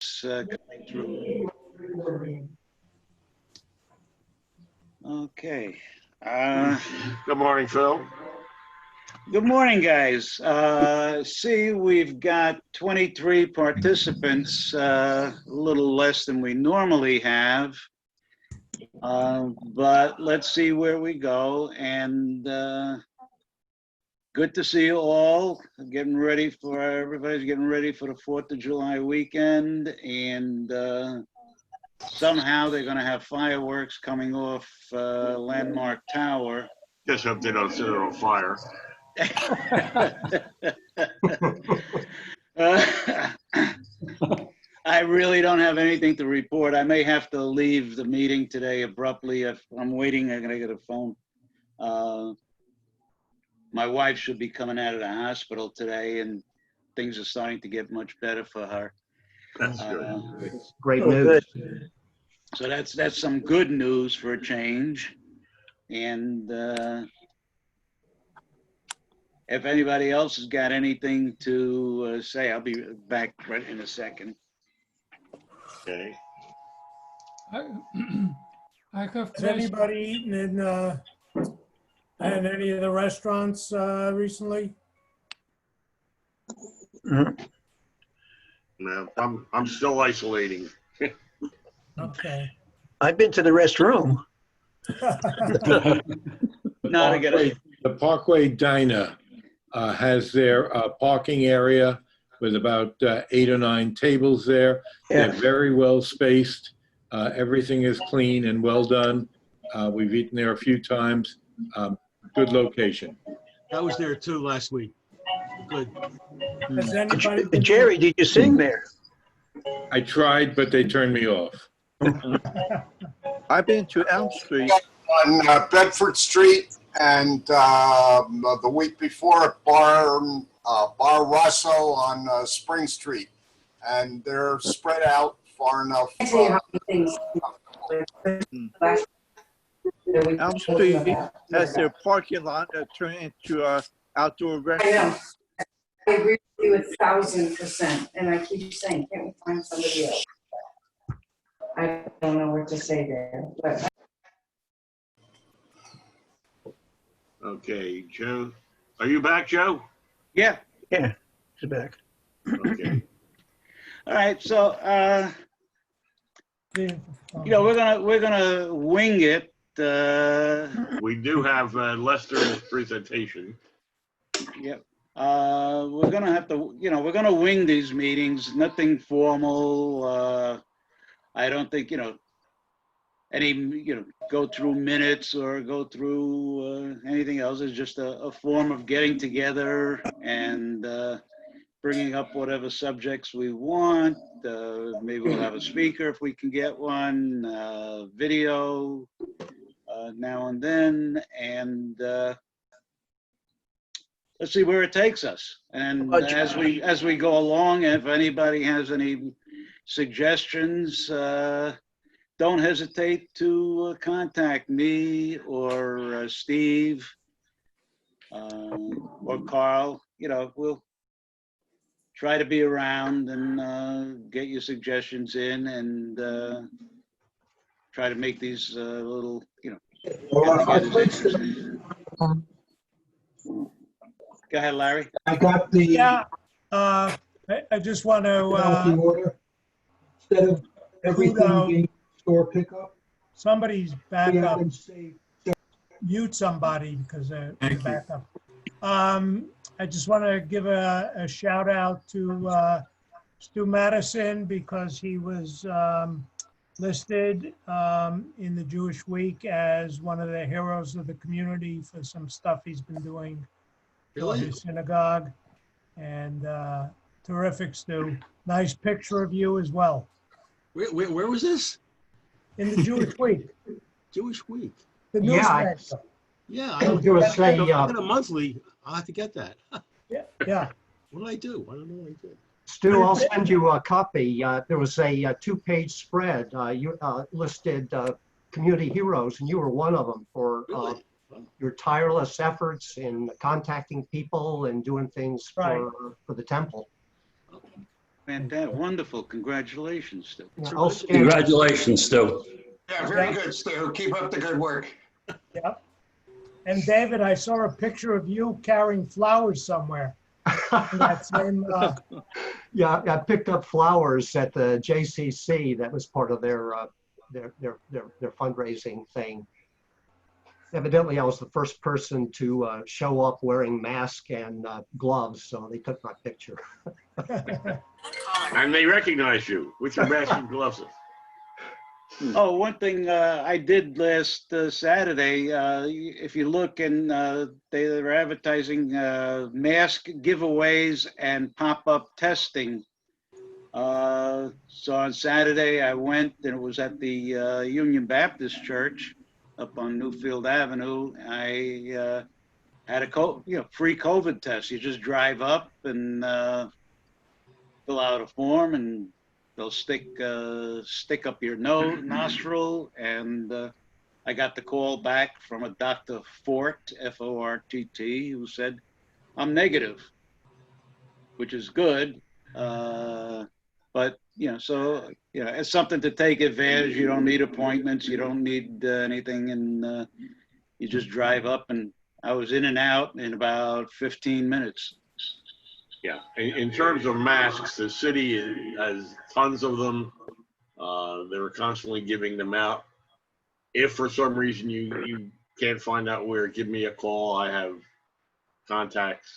coming through. Okay. Good morning, Phil. Good morning, guys. See, we've got 23 participants, a little less than we normally have. But let's see where we go. And good to see you all. Everybody's getting ready for the 4th of July weekend. And somehow they're going to have fireworks coming off Landmark Tower. Just hope they don't set it on fire. I really don't have anything to report. I may have to leave the meeting today abruptly. If I'm waiting, I'm gonna get a phone. My wife should be coming out of the hospital today, and things are starting to get much better for her. That's good. Great news. So that's some good news for a change. And if anybody else has got anything to say, I'll be back right in a second. Okay. Has anybody eaten in any of the restaurants recently? No, I'm still isolating. Okay. I've been to the restroom. Not again. The Parkway Diner has their parking area with about 8 or 9 tables there. Yeah. They're very well spaced. Everything is clean and well done. We've eaten there a few times. Good location. I was there too last week. Good. Has anybody been Jerry, did you sing there? I tried, but they turned me off. I've been to Elm Street. On Bedford Street, and the week before at Bar Russo on Spring Street, and they're spread out far enough. Elm Street has their parking lot turned into an outdoor restaurant. I agree with you 1,000%, and I keep saying, can't we find somebody else? I don't know what to say there, but. Okay, Joe. Are you back, Joe? Yeah. Yeah, she's back. Okay. All right. So, we're gonna wing it. We do have Lester's presentation. Yep. We're gonna have to, we're gonna wing these meetings. Nothing formal. I don't think, any, go through minutes or go through anything else. It's just a form of getting together and bringing up whatever subjects we want. Maybe we'll have a speaker if we can get one, video now and then, and let's see where it takes us. And as we go along, if anybody has any suggestions, don't hesitate to contact me or Steve or Carl. We'll try to be around and get your suggestions in and try to make these little, get-togethers interesting. Go ahead, Larry. I got the Yeah, I just want penalty to, order. Instead of everything being store pickup, somebody's back we have up. them saved. Mute somebody because they're back up. I just want to give a shout out to Stu Madison because he was listed in the Jewish Week as one of the heroes of the community for some stuff he's been doing for his synagogue. And terrific, Stu. Nice picture of you as well. Where was this? In the Jewish Week. Jewish Week. The Yeah, newspaper. Yeah, I was gonna say, I get a monthly. I'll have to get that. Yeah. What did I do? I don't know what I did. Stu, I'll send you a copy. There was a 2-page spread. You listed community heroes, and you were one of them for Really? your tireless efforts in contacting people and doing things for the temple. Fantastic, wonderful, congratulations, Stu. Yeah, I'll scan. Congratulations, Stu. Yeah, very good, Stu. Keep up the good work. Yep. And David, I saw a picture of you carrying flowers somewhere. In that same, Yeah, I picked up flowers at the JCC. That was part of their fundraising thing. Evidently, I was the first person to show up wearing mask and gloves, so they took my picture. And they recognize you with your mask and gloves. Oh, one thing I did last Saturday, if you look and they were advertising mask giveaways and pop-up testing. So on Saturday I went and it was at the Union Baptist Church up on Newfield Avenue. I had a free COVID test. You just drive up and fill out a form and they'll stick up your nostril, and I got the call back from a Dr. Fort, F-O-R-T-T, who said, I'm negative, which is good. But, so, it's something to take advantage. You don't need appointments. You don't need anything. And you just drive up, and I was in and out in about 15 minutes. Yeah, in terms of masks, the city has tons of them. They're constantly giving them out. If for some reason you can't find out where, give me a call. I have contacts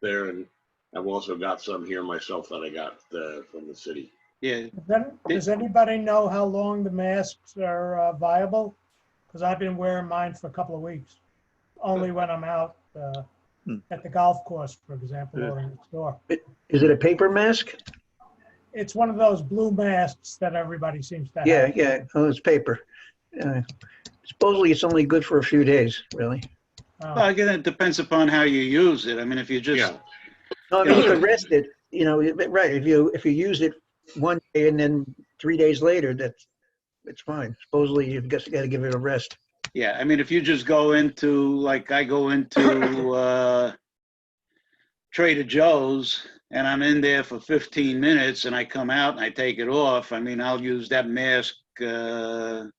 there, and I've also got some here myself that I got from the city. Yeah. Does anybody know how long the masks are viable? Because I've been wearing mine for a couple of weeks, only when I'm out at the golf course, for example, or in the store. Is it a paper mask? It's one of those blue masks that everybody seems to have. Yeah, yeah. Oh, it's paper. Supposedly it's only good for a few days, really. Well, again, it depends upon how you use it. I mean, if you just... Yeah. No, I mean, you could rest it, right. If you use it one day and then 3 days later, it's fine. Supposedly you've got to give it a rest. Yeah, I mean, if you just go into, like I go into Trader Joe's and I'm in there for 15 minutes and I come out and I take it off, I mean, I'll use that mask, for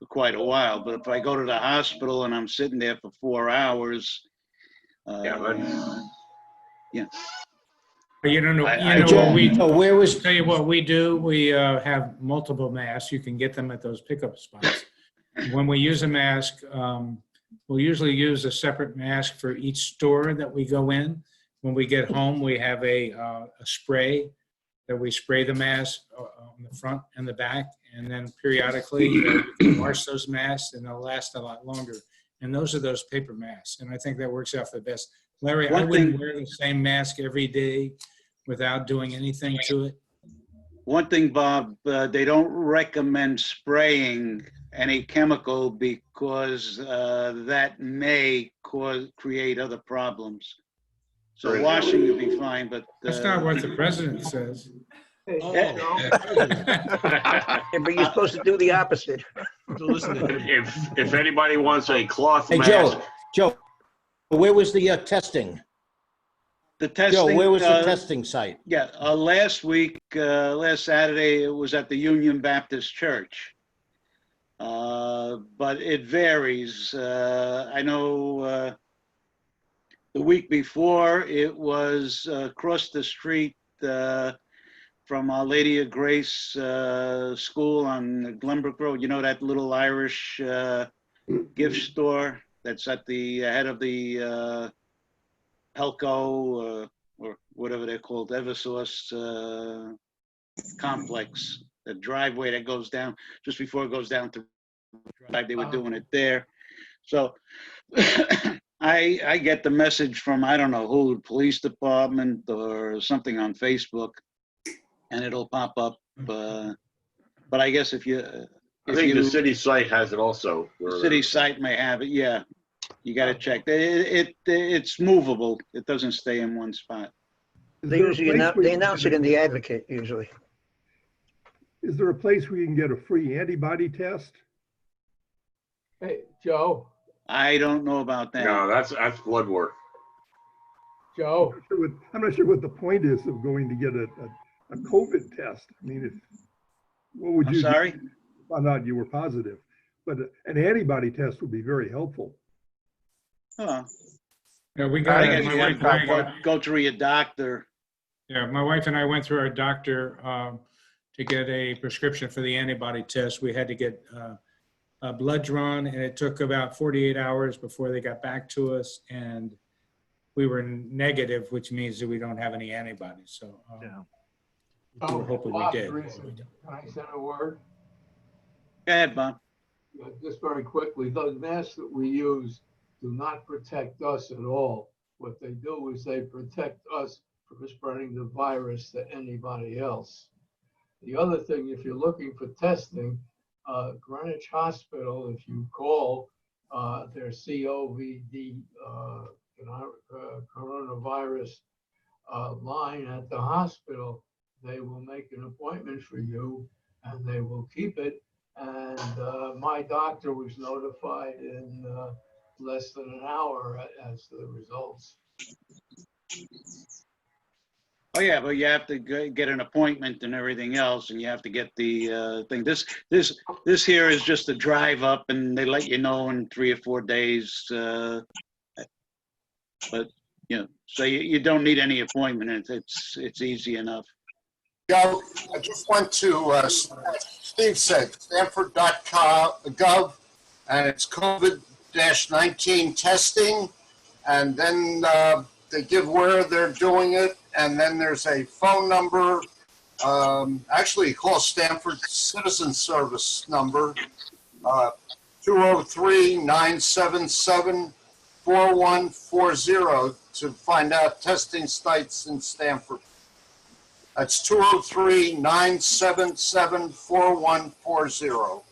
quite a while. But if I go to the hospital and I'm sitting there for 4 hours, yeah. You don't know. Tell you what we do. We have multiple masks. You can get them at those pickup spots. When we use a mask, we'll usually use a separate mask for each store that we go in. When we get home, we have a spray that we spray the mask on the front and the back, and then periodically you can wash those masks, and they'll last a lot longer. And those are those paper masks, and I think that works out for the best. Larry, I wouldn't wear the same mask every day without doing anything to it. One thing, Bob, they don't recommend spraying any chemical because that may create other problems. So washing would be fine, but... That's not what the president says. Yeah, but you're supposed to do the opposite. If anybody wants a cloth Hey, mask... Joe, where was the testing? The testing... Joe, where was the testing site? Yeah, last Saturday, it was at the Union Baptist Church. But it varies. I know the week before, it was across the street from Our Lady of Grace School on Glenbrook Road. You know that little Irish gift store that's at the head of the Helco or whatever they're called, Eversource complex. The driveway that goes down just before it goes down to drive. They were doing it there. So I get the message from, I don't know who, police department or something on Facebook, and it'll pop up. But I guess if you... I think the city site has it also. The city site may have it, yeah. You got to check. It's movable. It doesn't stay in one spot. They announce it in the Advocate, usually. Is there a place where you can get a free antibody test? Hey, Joe. I don't know about that. No, that's blood work. Joe. I'm not sure what the point is of going to get a COVID test. I mean, what would I'm you do? sorry? Found out you were positive, but an antibody test would be very helpful. Oh, Yeah, we I got guess my you wife gotta and I go through your doctor. Yeah, my wife and I went through our doctor to get a prescription for the antibody test. We had to get blood drawn, and it took about 48 hours before they got back to us. And we were negative, which means that we don't have any antibodies. So we were hoping we did. Can I say a word? Go ahead, Bob. Just very quickly, the masks that we use do not protect us at all. What they do is they protect us from spreading the virus to anybody else. The other thing, if you're looking for testing, Greenwich Hospital, if you call their COVID coronavirus line at the hospital, they will make an appointment for you and they will keep it. And my doctor was notified in less than an hour as to the results. Oh, yeah, but you have to get an appointment and everything else, and you have to get the thing. This here is just a drive up, and they let you know in 3 or 4 days. But you know, so you don't need any appointment. It's easy enough. Joe, I just went to, Steve said, stanford.gov, and it's COVID-19 testing, and then they give where they're doing it, and then there's a phone number. Actually, call Stanford Citizen Service number, 203-977-4140 to find out testing sites in Stanford. That's 203-977-4140.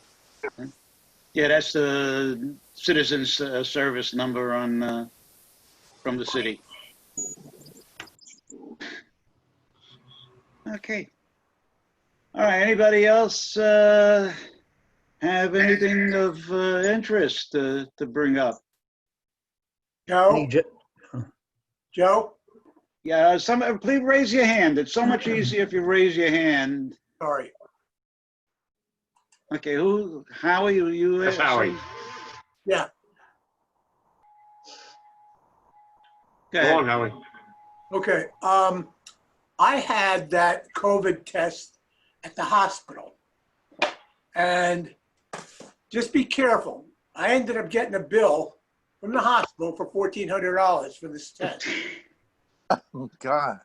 Yeah, that's the Citizens Service number on from the city. Okay. All right. Anybody else have anything of interest to bring up? Joe? Joe? Yeah. Please raise your hand. It's so much easier if you raise your hand. Sorry. Okay. Howie? You? That's Howie. Yeah. Go on, Howie. Okay. I had that COVID test at the hospital, and just be careful. I ended up getting a bill from the hospital for $1,400 for this test. Oh, God.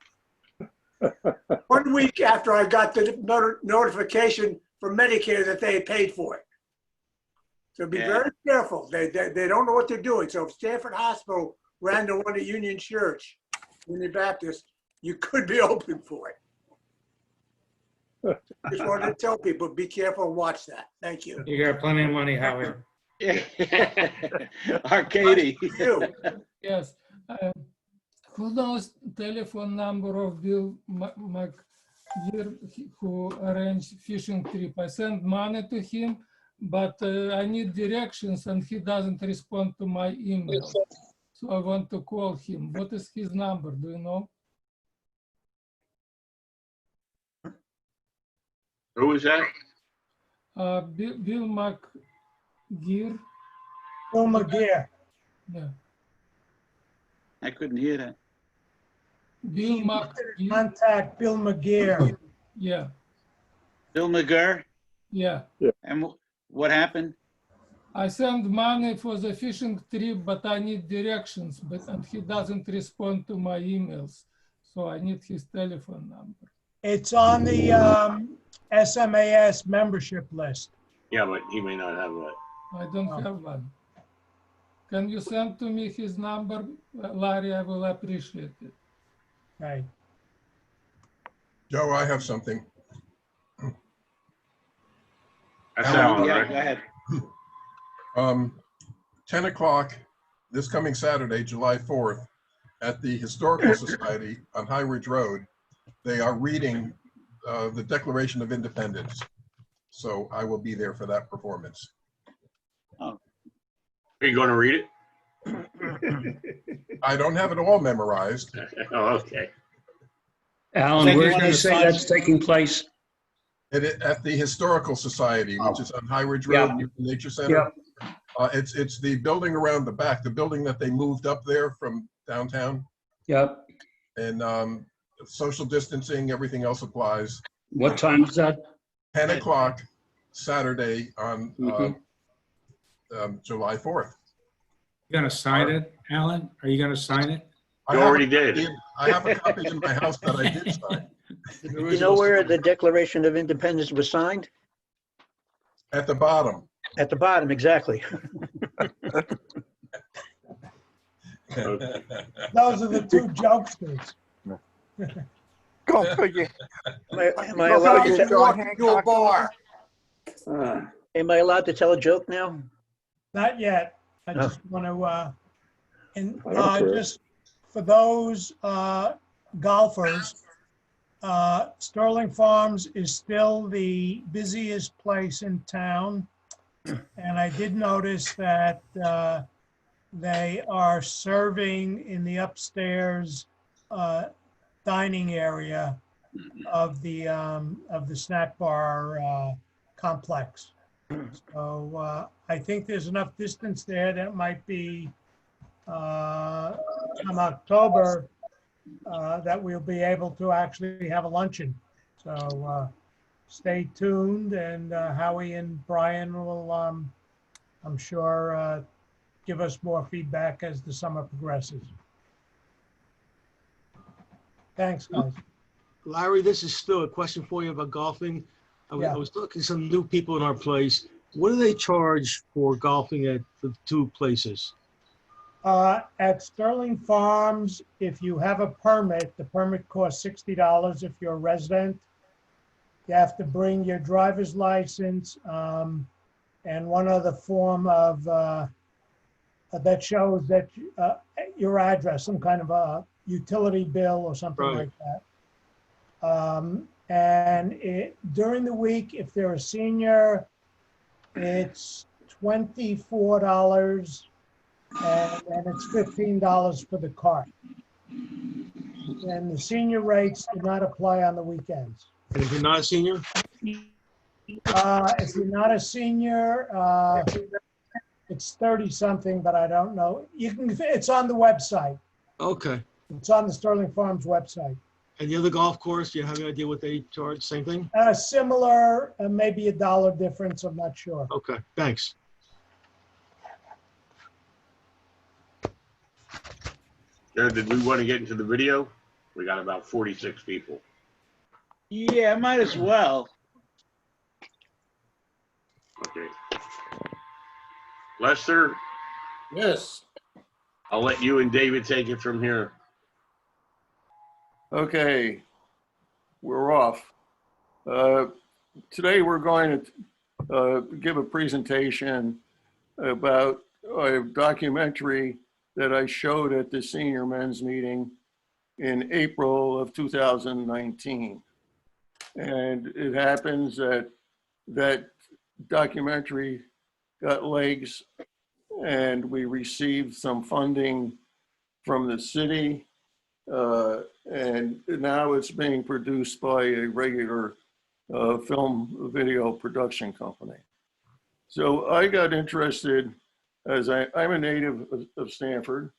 1 week after I got the notification from Medicare that they had paid for it. So be very careful. They don't know what they're doing. So if Stanford Hospital ran to one at Union Church, Union Baptist, you could be open for it. Just wanted to tell people, be careful and watch that. Thank you. You got plenty of money, Howie. Arcady. Yes. Who knows telephone number of Bill McGear who arranged fishing trip? I sent money to him, but I need directions and he doesn't respond to my email. So I want to call him. What is his number? Do you know? Who is that? Bill McGear. Bill McGear. Yeah. I couldn't hear that. Bill McGear. Contact Bill McGear. Yeah. Bill McGear? Yeah. And what happened? I sent money for the fishing trip, but I need directions, and he doesn't respond to my emails. So I need his telephone number. It's on the SMAS membership list. Yeah, but he may not have that. I don't have one. Can you send to me his number, Larry? I will appreciate it. Right. Joe, I have something. That's Alan, Yeah, right? go ahead. 10 o'clock this coming Saturday, July 4th, at the Historical Society on High Ridge Road, they are reading the Declaration of Independence. So I will be there for that performance. Oh. Are you going to read it? I don't have it all memorized. Oh, okay. Alan, where did you say that's taking place? At the Historical Society, which is on High Ridge Yeah. Road, near the Nature Center. Yeah. It's the building around the back, the building that they moved up there from downtown. Yep. And social distancing, everything else applies. What time is that? 10 o'clock Saturday on July 4th. You gonna sign it, Alan? Are you gonna sign it? You already did. I have a copy in my house that I did sign. You know where the Declaration of Independence was signed? At the bottom. At the bottom, exactly. Those are the two jokesters. Go figure. Am I allowed to Do a bar. Am I allowed to tell a joke now? Not yet. I just want to, just for those golfers, Sterling Farms is still the busiest place in town. And I did notice that they are serving in the upstairs dining area of the snack bar complex. So I think there's enough distance there that might be come October that we'll be able to actually have a luncheon. So stay tuned, and Howie and Brian will, I'm sure, give us more feedback as the summer progresses. Thanks, guys. Larry, this is still a question for you about golfing. I was talking to some new people in our place. What do they charge for golfing at the two places? At Sterling Farms, if you have a permit, the permit costs $60 if you're a resident. You have to bring your driver's license and one other form of that shows that your address, some kind of a utility bill or something like that. And during the week, if they're a senior, it's $24 and it's $15 for the cart. And the senior rates do not apply on the weekends. And if you're not a senior? If you're not a senior, it's 30 something, but I don't know. It's on the website. Okay. It's on the Sterling Farms website. And the other golf course, do you have any idea what they charge? Same thing? Similar, maybe $1 difference, I'm not sure. Okay, thanks. Jared, did we want to get into the video? We got about 46 people. Yeah, might as well. Okay. Lester? Yes. I'll let you and David take it from here. Okay, we're off. Today we're going to give a presentation about a documentary that I showed at the senior men's meeting in April of 2019. And it happens that that documentary got legs, and we received some funding from the city, and now it's being produced by a regular film video production company. So I got interested, as I'm a native of Stanford.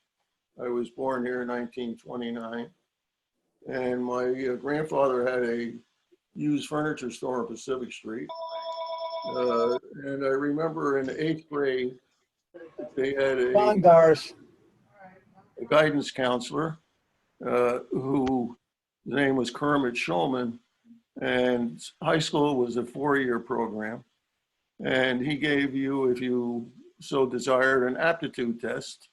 I was born here in 1929, and my grandfather had a used furniture store on Pacific Street. And I remember in the 8th grade, they had a guidance counselor whose name was Kermit Schulman, and high school was a 4-year program. And he gave you, if you so desired, an aptitude test.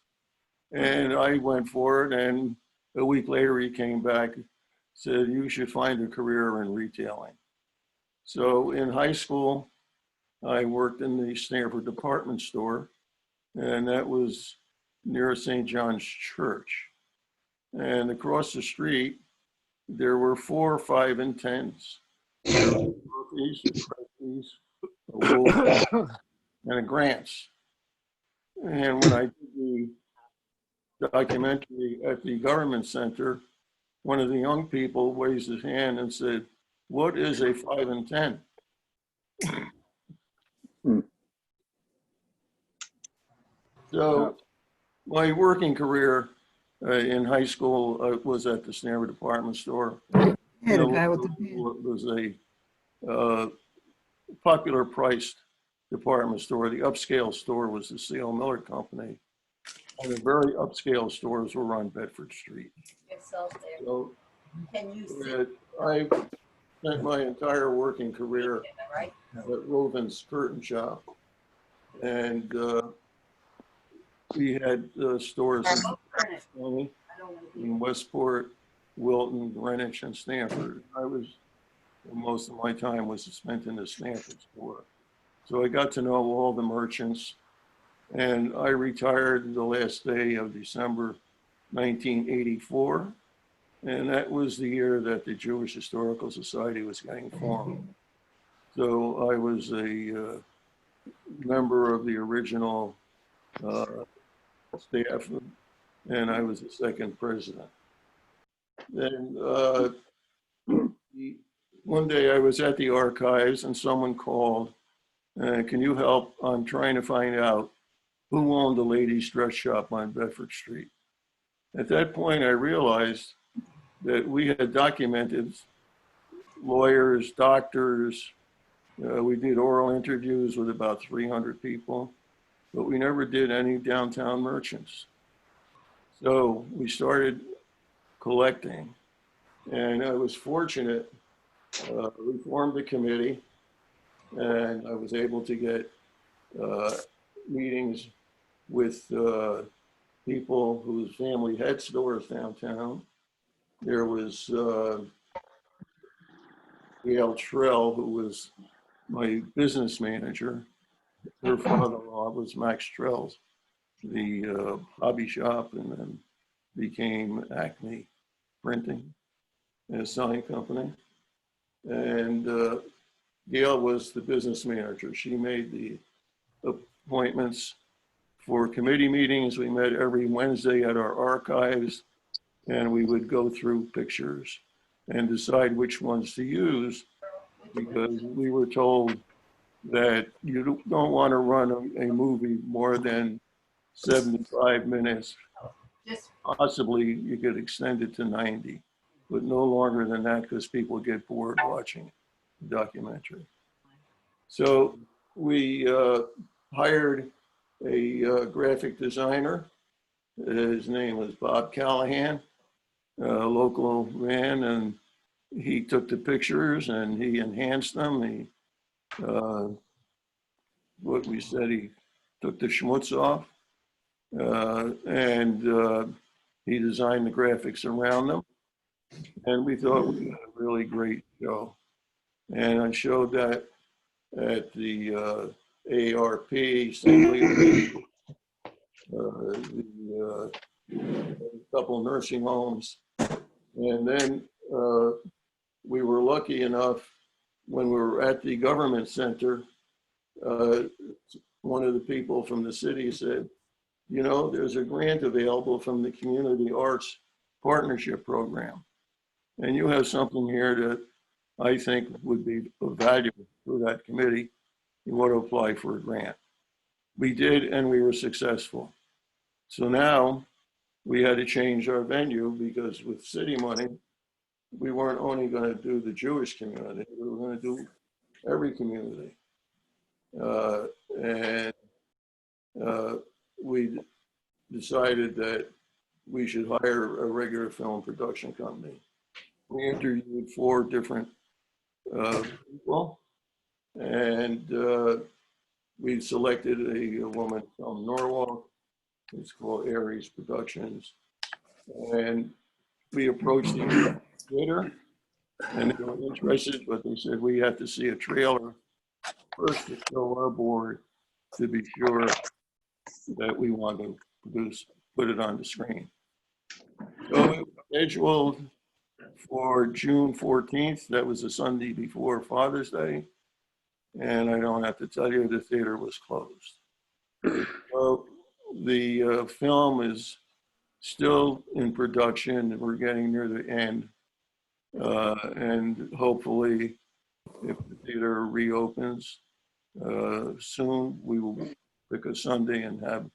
And I went for it, and a week later he came back, said, you should find a career in retailing. So in high school, I worked in the Stanford department store, and that was near St. John's Church. And across the street, there were 4, 5, and 10s. And a Grants. And when I did the documentary at the government center, one of the young people raised his hand and said, "What is a 5 and 10?" So my working career in high school was at the Stanford department store. Yeah, the guy with the It was a popular priced department store. The upscale store was the C.L. Miller Company. And the very upscale stores were on Bedford Street. So I spent my entire working career at Rovin's Curtain Shop. And we had stores in Westport, Wilton, Greenwich, and Stanford. Most of my time was spent in the Stanford store. So I got to know all the merchants, and I retired the last day of December 1984. And that was the year that the Jewish Historical Society was getting formed. So I was a member of the original staff, and I was the second president. Then one day I was at the archives and someone called, "Can you help? I'm trying to find out who owned the ladies' dress shop on Bedford Street." At that point, I realized that we had documented lawyers, doctors. We did oral interviews with about 300 people, but we never did any downtown merchants. So we started collecting, and I was fortunate. We formed a committee, and I was able to get meetings with people whose family had stores downtown. There was Gail Trell, who was my business manager. Her father-in-law was Max Trell's, the hobby shop, and then became Acme Printing and a selling company. And Gail was the business manager. She made the appointments for committee meetings. We met every Wednesday at our archives, and we would go through pictures and decide which ones to use, because we were told that you don't want to run a movie more than 75 minutes. Possibly you could extend it to 90, but no longer than that, because people get bored watching the documentary. So we hired a graphic designer. His name was Bob Callahan, a local man, and he took the pictures and he enhanced them. He, what we said, he took the schmutz off, and he designed the graphics around them. And we thought we had a really great show. And I showed that at the ARP, St. Leo's, a couple nursing homes. And then we were lucky enough, when we were at the government center, one of the people from the city said, "You know, there's a grant available from the Community Arts Partnership Program. And you have something here that I think would be of value for that committee. You want to apply for a grant." We did, and we were successful. So now we had to change our venue, because with city money, we weren't only going to do the Jewish community, we were going to do every community. And we decided that we should hire a regular film production company. We interviewed 4 different people, and we selected a woman from Norwalk. It's called Aries Productions. And we approached the theater, and they were interested, but they said we have to see a trailer first to show our board to be sure that we want to put it on the screen. So it was scheduled for June 14th. That was the Sunday before Father's Day. And I don't have to tell you, the theater was closed. So the film is still in production. We're getting near the end. And hopefully, if the theater reopens soon, we will pick a Sunday and have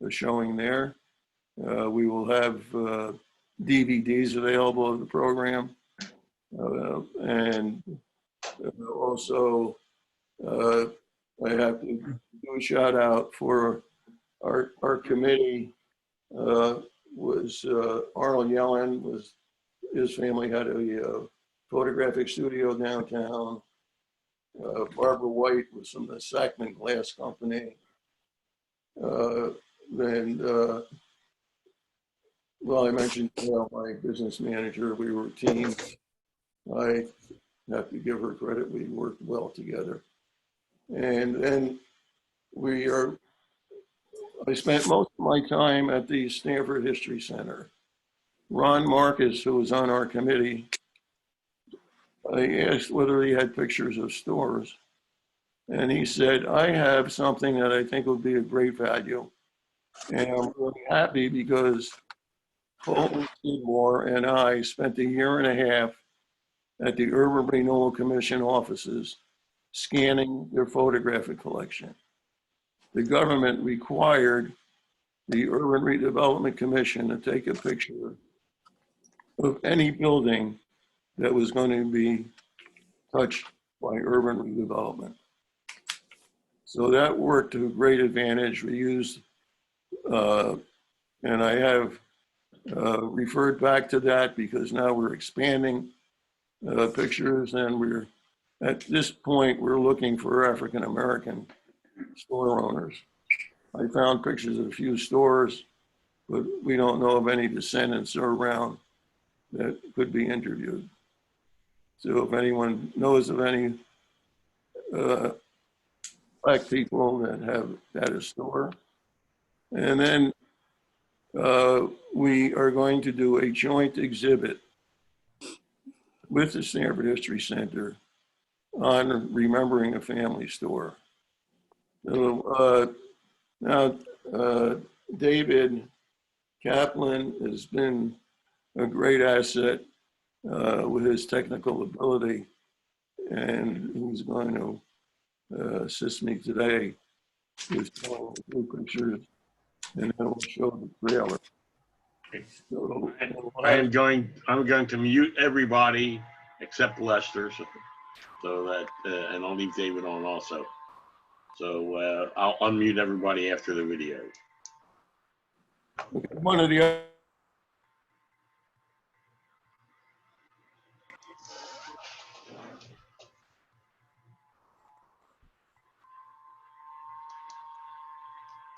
a showing there. We will have DVDs available of the program. And also, I have to do a shout out for our committee. Was Arnold Yellen, his family had a photographic studio downtown. Barbara White was from the Sackman Glass Company. Well, I mentioned my business manager, we were a team. I have to give her credit, we worked well together. And then I spent most of my time at the Stanford History Center. Ron Marcus, who was on our committee, I asked whether he had pictures of stores. And he said, I have something that I think would be a great value. And I'm really happy because Colton Seymour and I spent a year and a half at the Urban Renewal Commission offices scanning their photographic collection. The government required the Urban Redevelopment Commission to take a picture of any building that was going to be touched by urban redevelopment. So that worked to great advantage. We used, and I have referred back to that because now we're expanding pictures, and we're, at this point, we're looking for African-American store owners. I found pictures of a few stores, but we don't know of any descendants around that could be interviewed. So if anyone knows of any Black people that have at a store. And then we are going to do a joint exhibit with the Stanford History Center on remembering a family store. So, now, David Kaplan has been a great asset with his technical ability, and he's going to assist me today with showing the two pictures, and then we'll show the trailer. So, I'm going to mute everybody except Lester, so that, and I'll leave David on also. So I'll unmute everybody after the video. One of the other.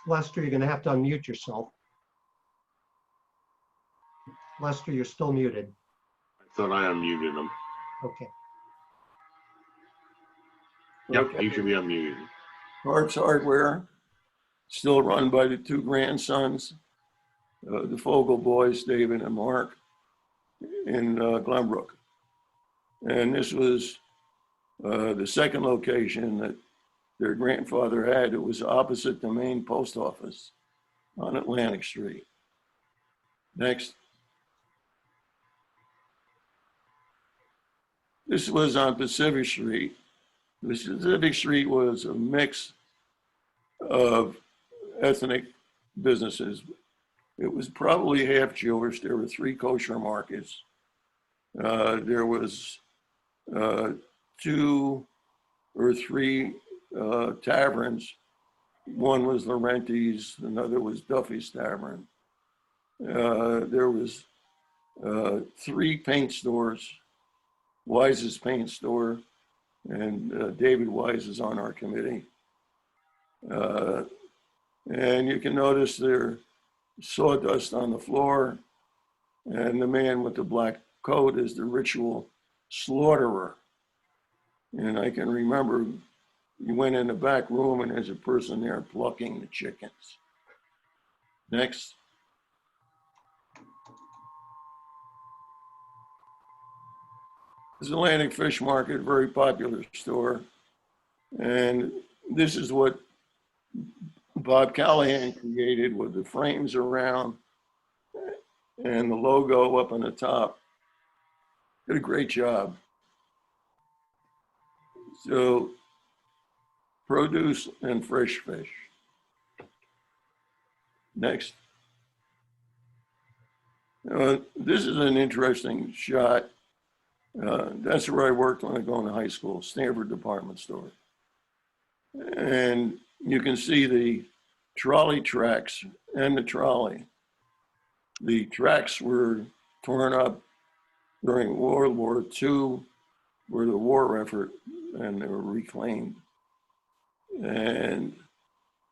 Lester, you're going to have to unmute yourself. Lester, you're still muted. I thought I unmuted him. Okay. Yep, Okay. he should be unmuted. Harps Hardware, still run by the two grandsons, the Fogel boys, David and Mark, in Glenbrook. And this was the second location that their grandfather had. It was opposite the main post office on Atlantic Street. Next. This was on Pacific Street. Pacific Street was a mix of ethnic businesses. It was probably half Jewish. There were 3 kosher markets. There was 2 or 3 taverns. One was Laurenti's, another was Duffy's Tavern. There was 3 paint stores, Wise's paint store, and David Wise is on our committee. And you can notice there's sawdust on the floor, and the man with the black coat is the ritual slaughterer. And I can remember you went in the back room and there's a person there plucking the chickens. Next. This is Atlantic Fish Market, very popular store. And this is what Bob Callahan created with the frames around and the logo up on the top. Did a great job. So, produce and fresh fish. Next. This is an interesting shot. That's where I worked when I was going to high school, Stanford Department Store. And you can see the trolley tracks and the trolley. The tracks were torn up during World War II, were the war effort, and they were reclaimed. And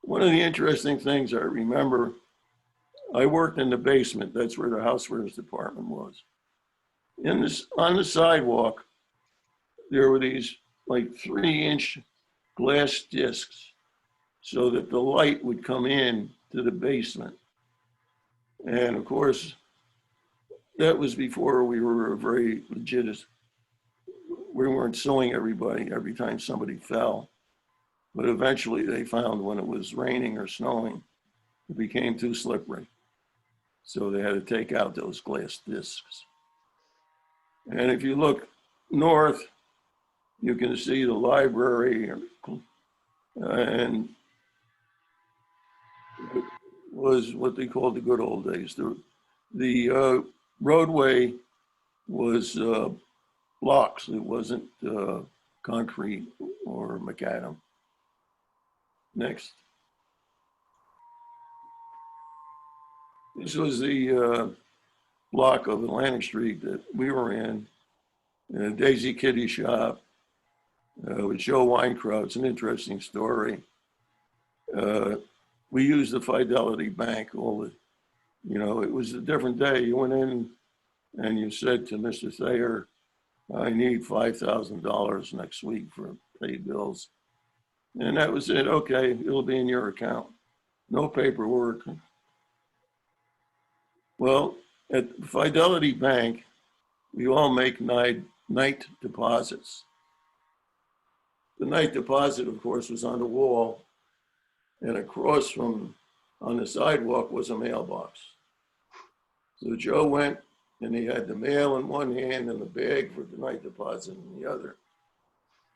one of the interesting things I remember, I worked in the basement. That's where the housewares department was. On the sidewalk, there were these like 3-inch glass discs so that the light would come in to the basement. And of course, that was before we were very legit. We weren't suing everybody every time somebody fell. But eventually they found when it was raining or snowing, it became too slippery. So they had to take out those glass discs. And if you look north, you can see the library, and it was what they called the good old days. The roadway was blocks. It wasn't concrete or macadam. Next. This was the block of Atlantic Street that we were in a Daisy Kitty shop with Joe Weinkraut. It's an interesting story. We used the Fidelity Bank. It was a different day. You went in and you said to Mr. Thayer, I need $5,000 next week for paid bills. And that was it. Okay, it'll be in your account. No paperwork. Well, at Fidelity Bank, we all make night deposits. The night deposit, of course, was on the wall, and across from, on the sidewalk, was a mailbox. So Joe went, and he had the mail in one hand and the bag for the night deposit in the other.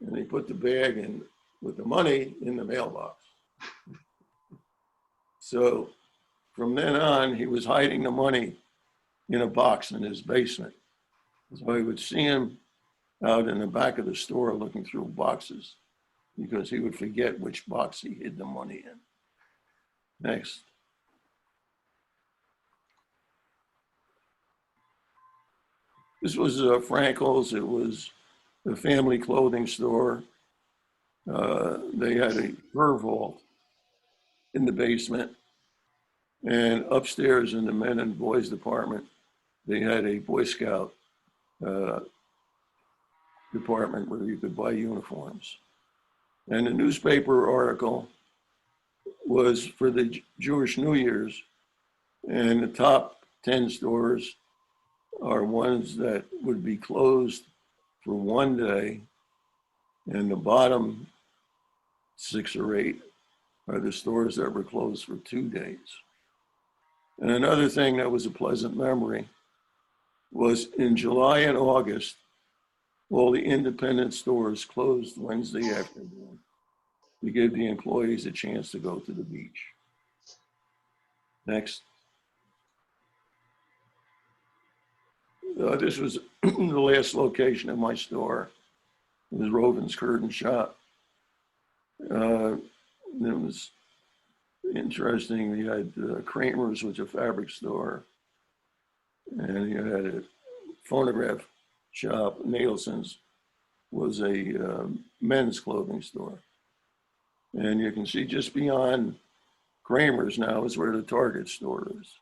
And he put the bag in with the money in the mailbox. So from then on, he was hiding the money in a box in his basement. So I would see him out in the back of the store looking through boxes because he would forget which box he hid the money in. Next. This was Frankel's. It was a family clothing store. They had a fur vault in the basement, and upstairs in the men and boys department, they had a Boy Scout department where you could buy uniforms. And the newspaper article was for the Jewish New Year's, and the top 10 stores are ones that would be closed for one day, and the bottom 6 or 8 are the stores that were closed for 2 days. And another thing that was a pleasant memory was in July and August, all the independent stores closed Wednesday afternoon to give the employees a chance to go to the beach. Next. This was the last location of my store. It was Rovin's Curtain Shop. It was interesting. We had Kramer's, which was a fabric store. And you had a phonograph shop. Nielsen's was a men's clothing store. And you can see just beyond Kramer's now is where the Target store is.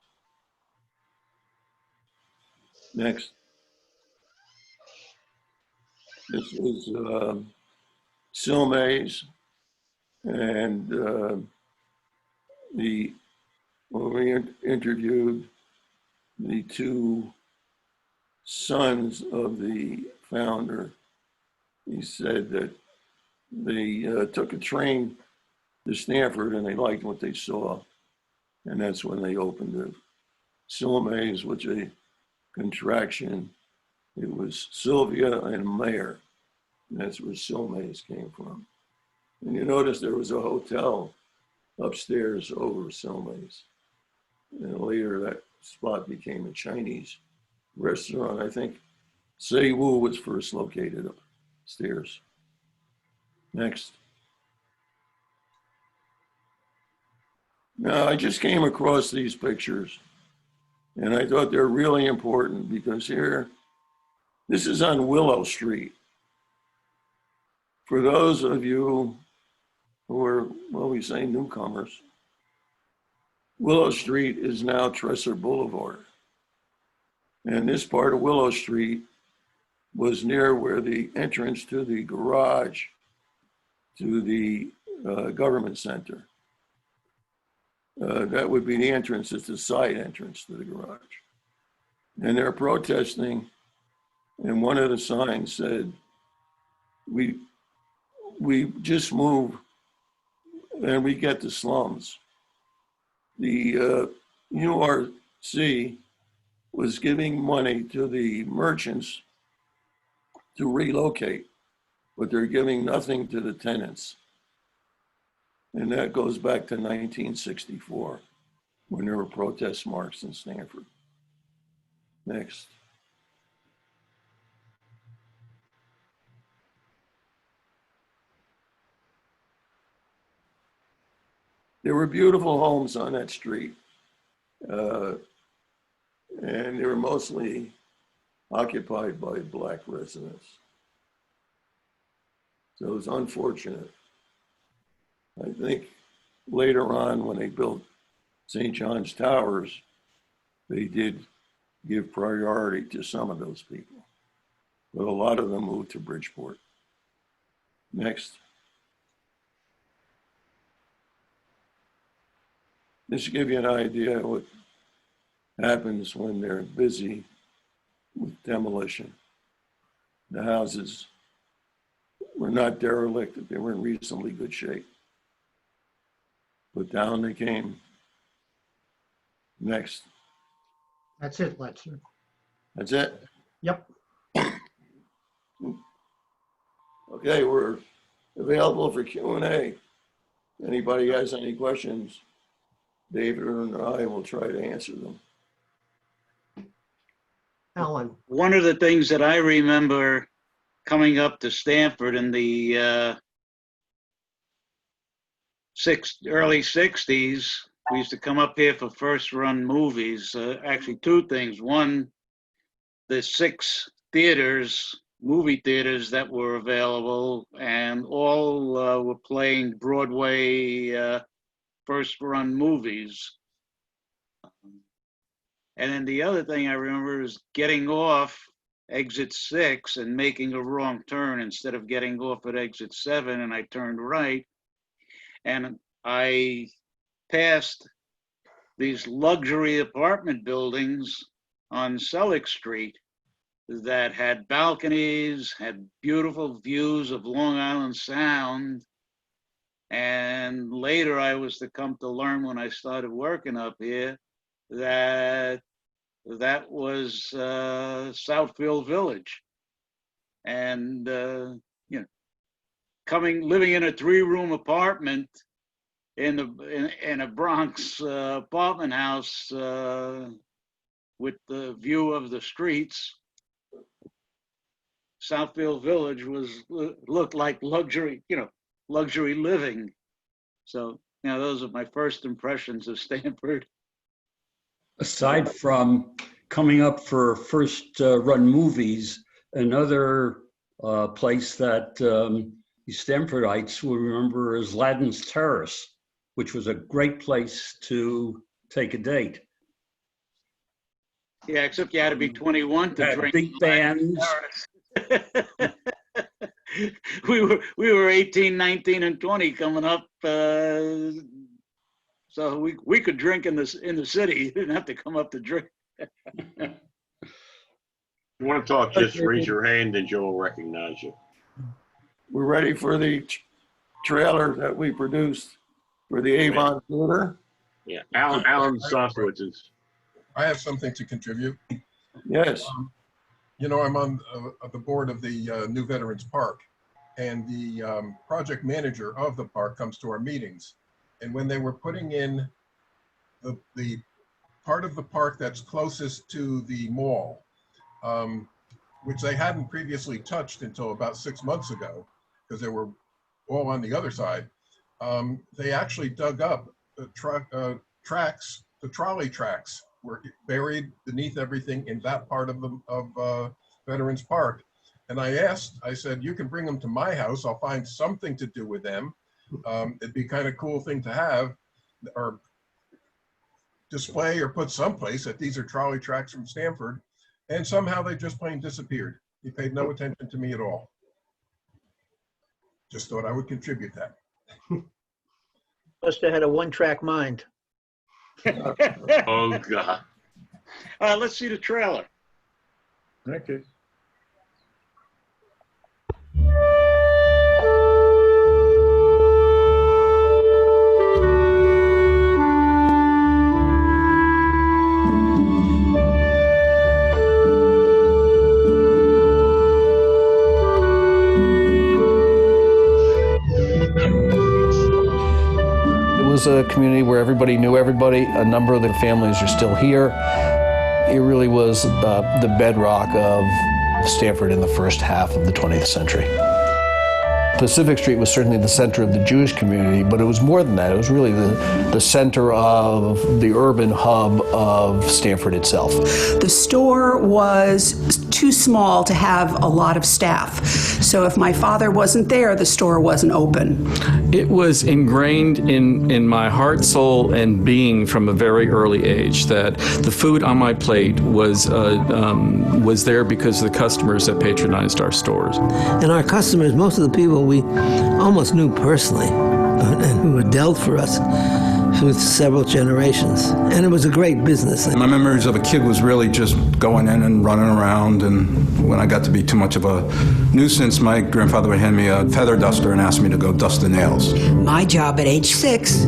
Next. This is Silmay's, and when we interviewed the 2 sons of the founder, he said that they took a train to Stanford and they liked what they saw, and that's when they opened Silmays, which a contraction. It was Sylvia and Mayor. That's where Silmays came from. And you notice there was a hotel upstairs over Silmays. And later that spot became a Chinese restaurant. I think Sei Wu was first located upstairs. Next. Now, I just came across these pictures and I thought they're really important because here, this is on Willow Street. For those of you who are, well, we say newcomers, Willow Street is now Tresser Boulevard. And this part of Willow Street was near where the entrance to the garage to the government center. That would be the entrance, it's the side entrance to the garage. And they're protesting, and one of the signs said, we just move and we get the slums. The URC was giving money to the merchants to relocate, but they're giving nothing to the tenants. And that goes back to 1964, when there were protest marches in Stanford. Next. There were beautiful homes on that street. And they were mostly occupied by Black residents. So it was unfortunate. I think later on when they built St. John's Towers, they did give priority to some of those people, but a lot of them moved to Bridgeport. Next. This will give you an idea of what happens when they're busy with demolition. The houses were not derelict, they were in reasonably good shape. But down they came. Next. That's it, Letzer. That's it? Yep. Okay, we're available for Q&A. Anybody has any questions, David and I will try to answer them. Alan. One of the things that I remember coming up to Stanford in the early 60s, we used to come up here for first run movies. Actually, two things. One, the 6 theaters, movie theaters that were available, and all were playing Broadway first run movies. And then the other thing I remember is getting off exit 6 and making a wrong turn instead of getting off at exit 7, and I turned right. And I passed these luxury apartment buildings on Selick Street that had balconies, had beautiful views of Long Island Sound. And later I was to come to learn when I started working up here that that was Southfield Village. And, living in a 3-room apartment in a Bronx apartment house with the view of the streets, Southfield Village looked like luxury, luxury living. So, those are my first impressions of Stanford. Aside from coming up for first run movies, another place that the Stanfordites will remember is Ladden's Terrace, which was a great place to take a date. Yeah, except you had to be 21 to drink. Big bands. we were 18, 19, and 20 coming up. So we could drink in the city. You didn't have to come up to drink. If you want to talk, just raise your hand and Joe will recognize you. We're ready for the trailer that we produced for the Avon Theater. Yeah, Alan Soskowitz is I have something to contribute. Yes. You know, I'm on the board of the New Veterans Park, and the project manager of the park comes to our meetings. And when they were putting in the part of the park that's closest to the mall, which they hadn't previously touched until about 6 months ago, because they were all on the other side, they actually dug up the tracks, the trolley tracks were buried beneath everything in that part of Veterans Park. And I said, you can bring them to my house. I'll find something to do with them. It'd be kind of cool thing to have, or display or put someplace that these are trolley tracks from Stamford. And somehow they just plain disappeared. He paid no attention to me at all. Just thought I would contribute that. Must have had a one-track mind. Oh, God. Let's see the trailer. Okay. It was a community where everybody knew everybody. A number of the families are still here. It really was the bedrock of Stamford in the first half of the 20th century. Pacific Street was certainly the center of the Jewish community, but it was more than that. It was really the center of the urban hub of Stamford itself. The store was too small to have a lot of staff. So if my father wasn't there, the store wasn't open. It was ingrained in my heart, soul, and being from a very early age that the food on my plate was there because of the customers that patronized our stores. And our customers, most of the people we almost knew personally and who had dealt for us through several generations. And it was a great business. My memories of a kid was really just going in and running around, and when I got to be too much of a nuisance, my grandfather would hand me a feather duster and ask me to go dust the nails. My job at age 6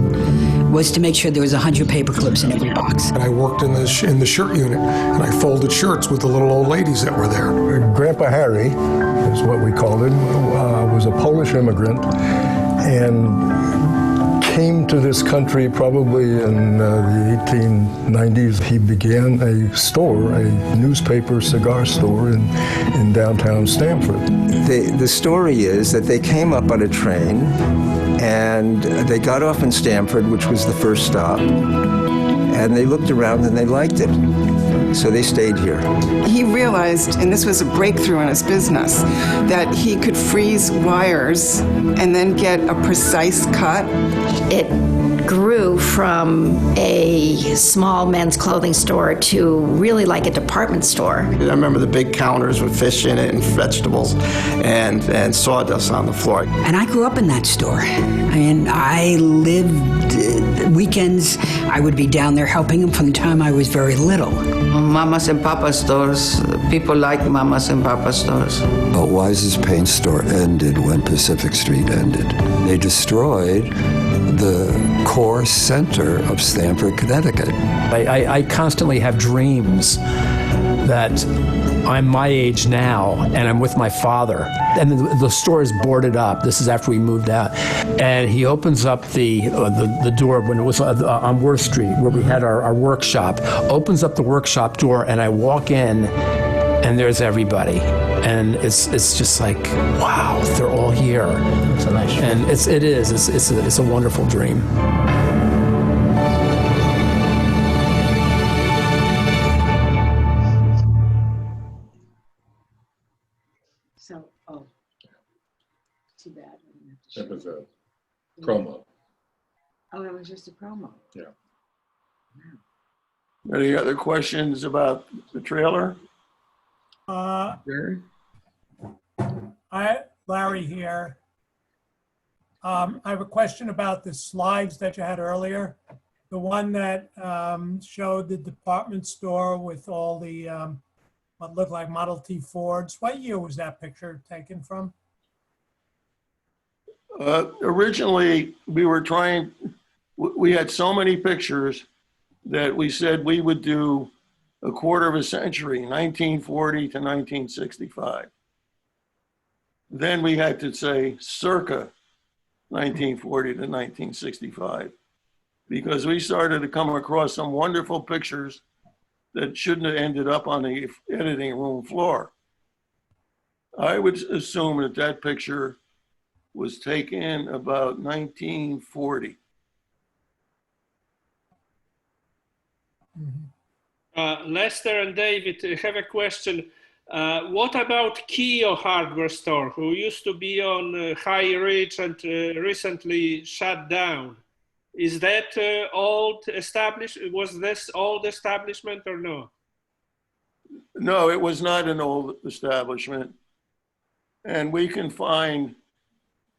was to make sure there was 100 paper clips in every box. I worked in the shirt unit, and I folded shirts with the little old ladies that were there. Grandpa Harry, is what we called him, was a Polish immigrant, and came to this country probably in the 1890s. He began a store, a newspaper cigar store in downtown Stamford. The story is that they came up on a train and they got off in Stamford, which was the first stop, and they looked around and they liked it. So they stayed here. He realized, and this was a breakthrough in his business, that he could freeze wires and then get a precise cut. It grew from a small men's clothing store to really like a department store. I remember the big counters with fish in it and vegetables and sawdust on the floor. And I grew up in that store. I mean, I lived weekends. I would be down there helping him from the time I was very little. Mamas and Papa stores. People like Mamas and Papa stores. But Wise's paint store ended when Pacific Street ended. They destroyed the core center of Stamford, Connecticut. I constantly have dreams that I'm my age now and I'm with my father. And the store is boarded up. This is after we moved out. And he opens up the door when it was on Worth Street where we had our workshop, opens up the workshop door and I walk in and there's everybody. And it's just like, wow, they're all here. It's a nice and it is. It's a wonderful dream. So, too bad. That was a promo. Oh, it was just a promo. Yeah. Any other questions about the trailer? Larry here. I have a question about the slides that you had earlier. The one that showed the department store with all the what looked like Model T Fords. What year was that picture taken from? Originally, we had so many pictures that we said we would do a quarter of a century, 1940 to 1965. Then we had to say circa 1940 to 1965, because we started to come across some wonderful pictures that shouldn't have ended up on the editing room floor. I would assume that that picture was taken about 1940. Lester and David have a question. What about Keo hardware store, who used to be on High Ridge and recently shut down? Is that old established? Was this old establishment or no? No, it was not an old establishment. And we confined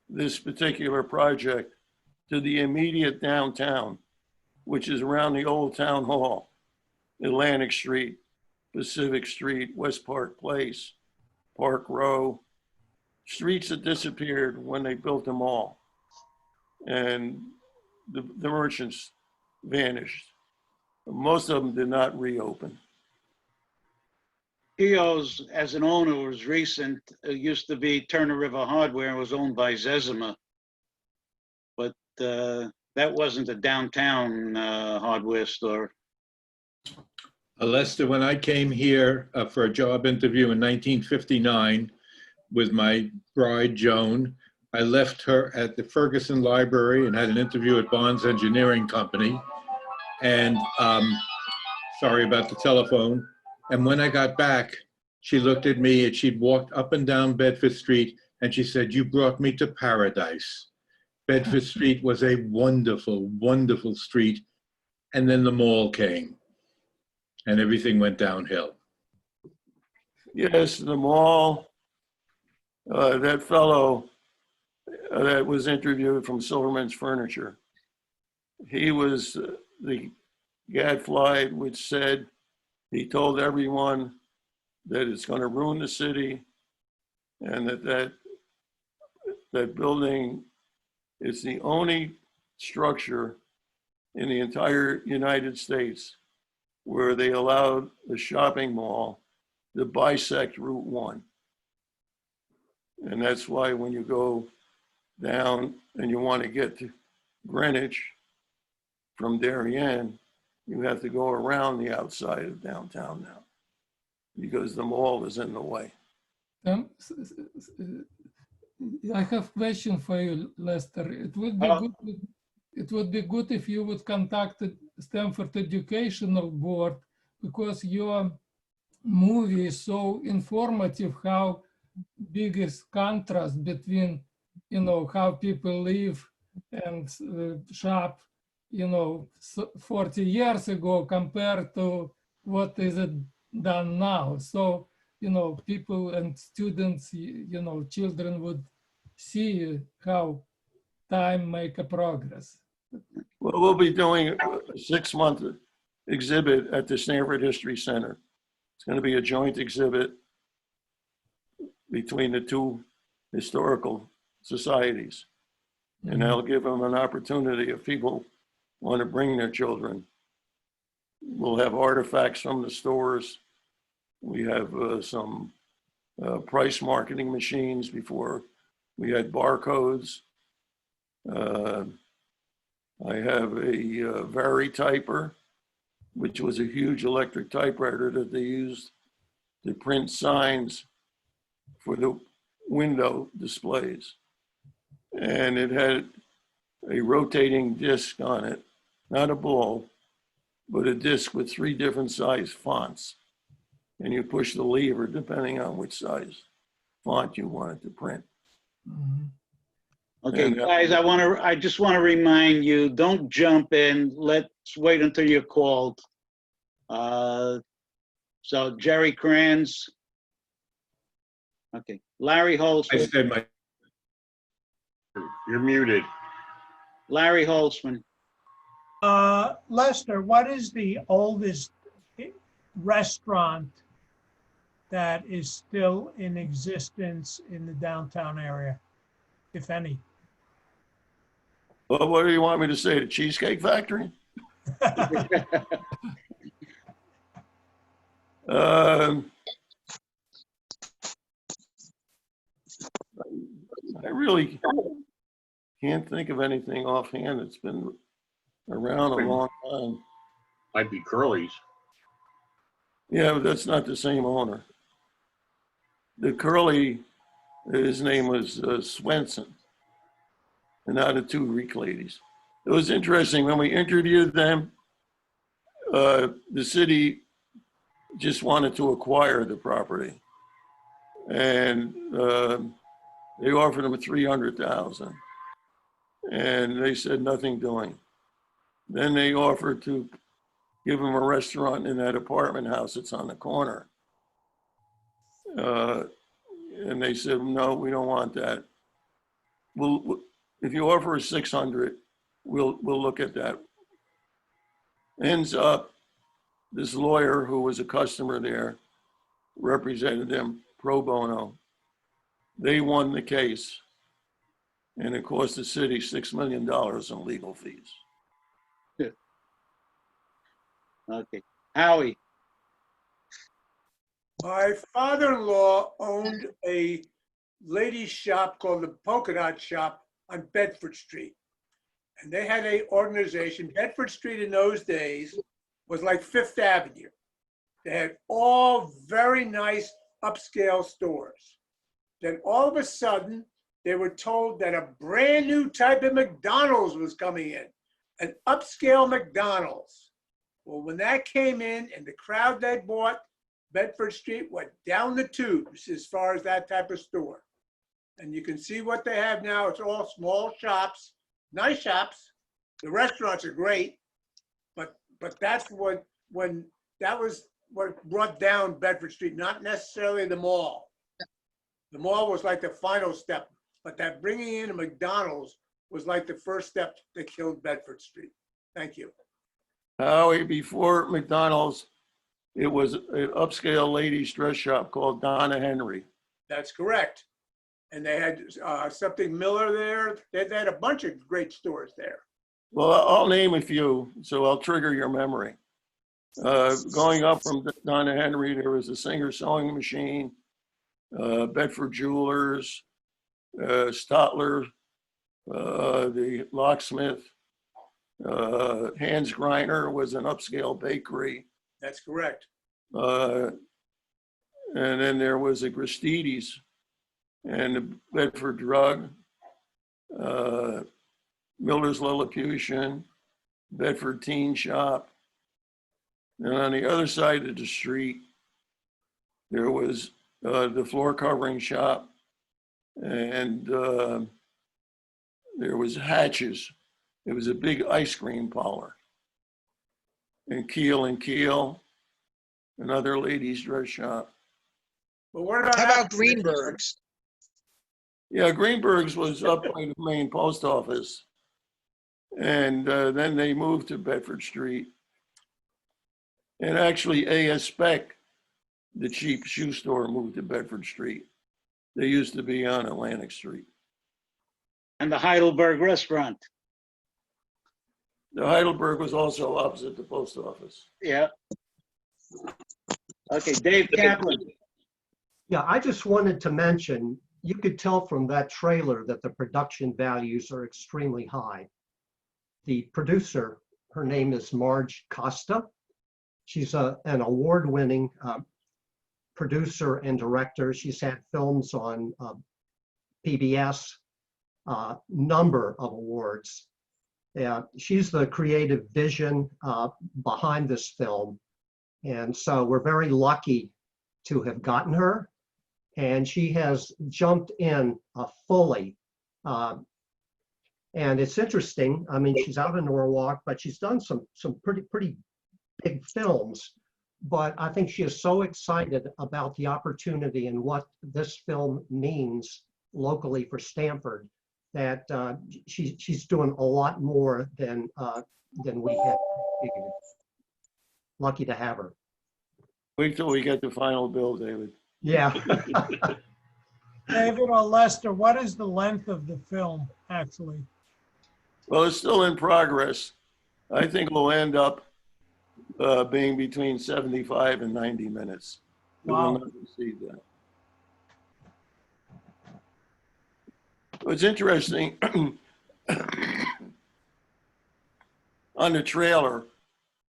this particular project to the immediate downtown, which is around the old town hall, Atlantic Street, Pacific Street, West Park Place, Park Row, streets that disappeared when they built them all. And the merchants vanished. Most of them did not reopen. Keo's, as an owner, was recent. It used to be Turner River Hardware and was owned by Zezima. But that wasn't a downtown hardware store. Lester, when I came here for a job interview in 1959 with my bride, Joan, I left her at the Ferguson Library and had an interview at Barnes Engineering Company. And sorry about the telephone. And when I got back, she looked at me and she'd walked up and down Bedford Street and she said, "You brought me to paradise." Bedford Street was a wonderful, wonderful street. And then the mall came and everything went downhill. Yes, the mall, that fellow that was interviewed from Silverman's Furniture, he was the gadfly which said, he told everyone that it's going to ruin the city and that building is the only structure in the entire United States where they allowed the shopping mall to bisect Route 1. And that's why when you go down and you want to get to Greenwich from Darien, you have to go around the outside of downtown now because the mall is in the way. I have a question for you, Lester. It would be good. It would be good if you would contact the Stanford Educational Board, because your movie is so informative. How big is contrast between, how people live and shop, 40 years ago compared to what is it done now. So, people and students, children would see how time make a progress. Well, we'll be doing a 6-month exhibit at the Stanford History Center. It's going to be a joint exhibit between the two historical societies. And that'll give them an opportunity, if people want to bring their children. We'll have artifacts from the stores. We have some price marketing machines. Before we had barcodes. I have a Vari-typer, which was a huge electric typewriter that they used to print signs for the window displays. And it had a rotating disc on it, not a ball, but a disc with 3 different size fonts. And you push the lever depending on which size font you wanted to print. Okay, guys, I just want to remind you, don't jump in. Let's wait until you're called. So Jerry Kranz. Okay, Larry Holtzman. I said my. You're muted. Larry Holtzman. Lester, what is the oldest restaurant that is still in existence in the downtown area, if any? Well, what do you want me to say? The Cheesecake Factory? I really can't think of anything offhand. It's been around a long time. Might be Curly's. Yeah, but that's not the same owner. The Curly, his name was Swenson, and now the two Greek ladies. It was interesting when we interviewed them. The city just wanted to acquire the property, and they offered them $300,000, and they said nothing doing. Then they offered to give them a restaurant in that apartment house that's on the corner, and they said no, we don't want that. We'll if you offer us 600, we'll look at that. Ends up, this lawyer who was a customer there represented them pro bono. They won the case, and it cost the city $6 million in legal fees. Okay. Howie. My father-in-law owned a ladies' shop called the Polka Dot Shop on Bedford Street. And they had an organization. Bedford Street in those days was like Fifth Avenue. They had all very nice upscale stores. Then all of a sudden, they were told that a brand new type of McDonald's was coming in, an upscale McDonald's. Well, when that came in and the crowd they bought, Bedford Street went down the tubes as far as that type of store. And you can see what they have now. It's all small shops, nice shops. The restaurants are great, but that's what brought down Bedford Street, not necessarily the mall. The mall was like the final step, but that bringing in a McDonald's was like the first step that killed Bedford Street. Thank you. Howie, before McDonald's, it was an upscale ladies' dress shop called Donna Henry. That's correct. And they had something Miller there. They had a bunch of great stores there. Well, I'll name a few, so I'll trigger your memory. Going up from Donna Henry, there was a Singer Sewing Machine, Bedford Jewelers, Stotler, the locksmith, Hans Greiner was an upscale bakery. That's correct. And then there was a Gristides and the Bedford Drug, Miller's Lilliputian, Bedford Teen Shop. And on the other side of the street, there was the floor covering shop, and there was Hatches. It was a big ice cream parlor. And Keel, another ladies' dress shop. But what about how about Greenberg's? Yeah, Greenberg's was up by the main post office. And then they moved to Bedford Street. And actually A.S. Speck, the cheap shoe store, moved to Bedford Street. They used to be on Atlantic Street. And the Heidelberg restaurant. The Heidelberg was also opposite the post office. Yeah. Okay, Dave Kaplan. Yeah, I just wanted to mention, you could tell from that trailer that the production values are extremely high. The producer, her name is Marge Costa. She's an award-winning producer and director. She's had films on PBS, number of awards. She's the creative vision behind this film. And so we're very lucky to have gotten her. And she has jumped in fully. And it's interesting. I mean, she's out in Norwalk, but she's done some pretty big films. But I think she is so excited about the opportunity and what this film means locally for Stamford that she's doing a lot more than we had figured. Lucky to have her. Wait till we get the final bill, David. Yeah. David or Lester, what is the length of the film, actually? Well, it's still in progress. I think we'll end up being between 75 and 90 minutes. It will not exceed that. What's interesting, on the trailer,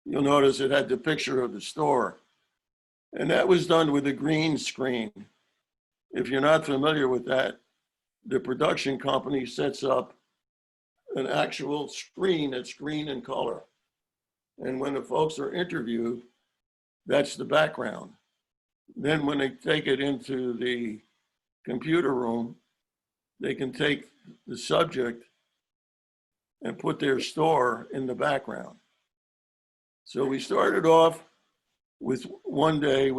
you'll notice it had the picture of the store. And that was done with a green screen. If you're not familiar with that, the production company sets up an actual screen that's green in color. And when the folks are interviewed, that's the background. Then when they take it into the computer room, they can take the subject and put their store in the background. So we started off with one day,